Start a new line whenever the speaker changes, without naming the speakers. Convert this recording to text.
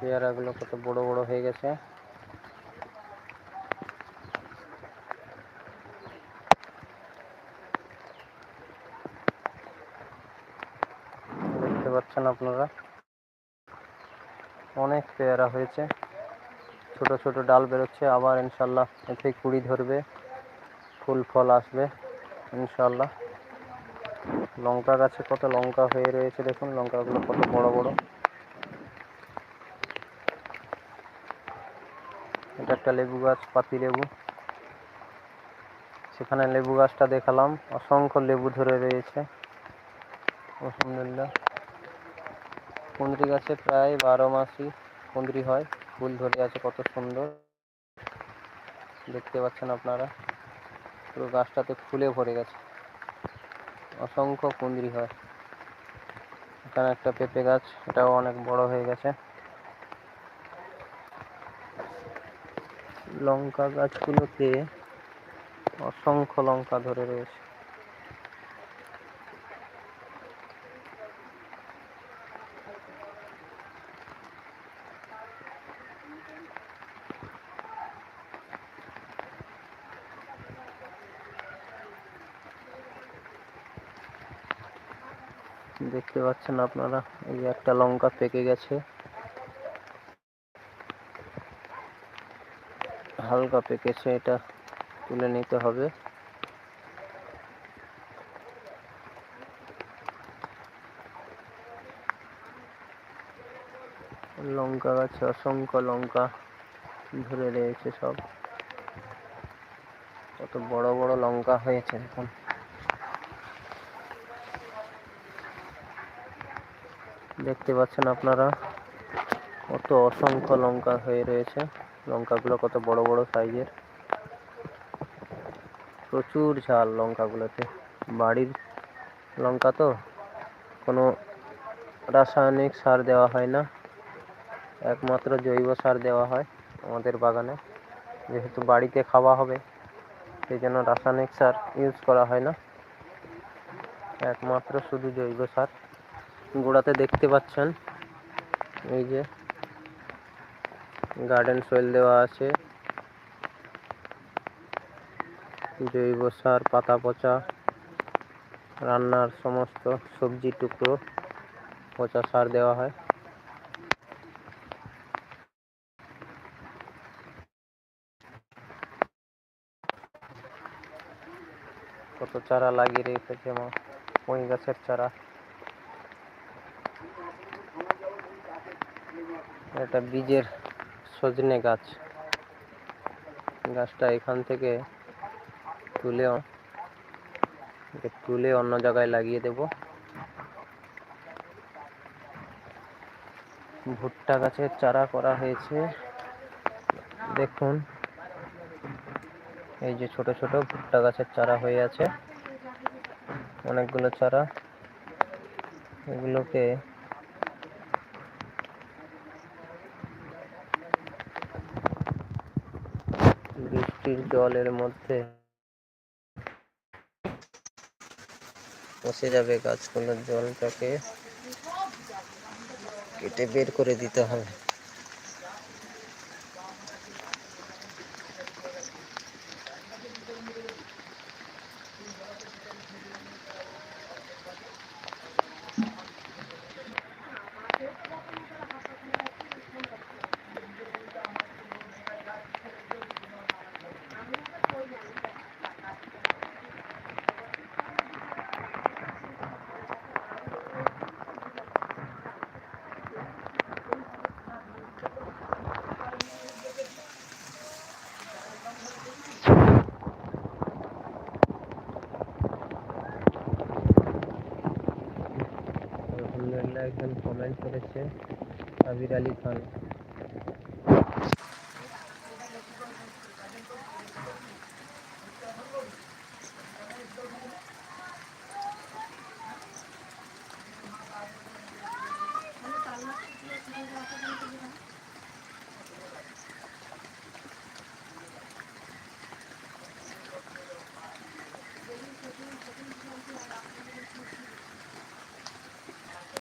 পেয়ারাগুলো কত বড় বড় হয়ে গেছে। দেখতে পাচ্ছেন আপনারা, অনেক পেয়ারা হয়েছে। ছোট ছোট ডাল বেরোচ্ছে, আবার ইনশাল্লাহ এতে কুড়ি ধরবে, ফুল ফল আসবে ইনশাল্লাহ। লঙ্কা গাছে কত লঙ্কা হয়ে রয়েছে, দেখুন লঙ্কাগুলো কত বড় বড়। এটা একটা লেবু গাছ, পাতি লেবু। সেখানে লেবু গাছটা দেখালাম, অসংখ্য লেবু ধরে রয়েছে আলহামদুলিল্লাহ। কুঁদরি গাছে প্রায় 12 মাসই কুঁদরি হয়, ফুল ধরে আছে কত সুন্দর দেখতে পাচ্ছেন আপনারা। পুরো গাছটাতে ফুলে ভরে গেছে, অসংখ্য কুঁদরি হয়। এখানে একটা পেঁপে গাছ, এটাও অনেক বড় হয়ে গেছে। লঙ্কা গাছগুলোতে অসংখ্য লঙ্কা ধরে রয়েছে। দেখতে পাচ্ছেন আপনারা, এই একটা লঙ্কা পেকে গেছে, হালকা পেকেছে, এটা তুলে নিতে হবে। লঙ্কা গাছে অসংখ্য লঙ্কা ধরে রয়েছে, সব কত বড় বড় লঙ্কা হয়েছে এখন। দেখতে পাচ্ছেন আপনারা, কত অসংখ্য লঙ্কা হয়ে রয়েছে। লঙ্কাগুলো কত বড় বড় সাইজের, প্রচুর ঝাল লঙ্কাগুলোতে। বাড়ির লঙ্কা তো, কোনো রাসায়নিক সার দেওয়া হয় না, একমাত্র জৈব সার দেওয়া হয় আমাদের বাগানে। যেহেতু বাড়িতে খাওয়া হবে, সেই জন্য রাসায়নিক সার ইউজ করা হয় না, একমাত্র শুধু জৈব সার। গোড়াতে দেখতে পাচ্ছেন এই যে গার্ডেন সয়েল দেওয়া আছে, জৈব সার, পাতা পচা, রান্নার সমস্ত সবজি টুকরো পচা সার দেওয়া হয়। কত চারা লাগিয়ে রেখেছে মা, পুঁই গাছের চারা। এটা বীজের সজনে গাছ, গাছটা এখান থেকে তুলে অন্য জায়গায় লাগিয়ে দেব। ভুট্টা গাছের চারা করা হয়েছে, দেখুন এই যে ছোট ছোট ভুট্টা গাছের চারা হয়ে আছে, অনেকগুলো চারা। এগুলোকে বৃষ্টির জলের মধ্যে পচে যাবে গাছগুলোর, জলটাকে কেটে বের করে দিতে হবে। আলহামদুলিল্লাহ, একজন কমেন্ট করেছে, আবির আলী খান।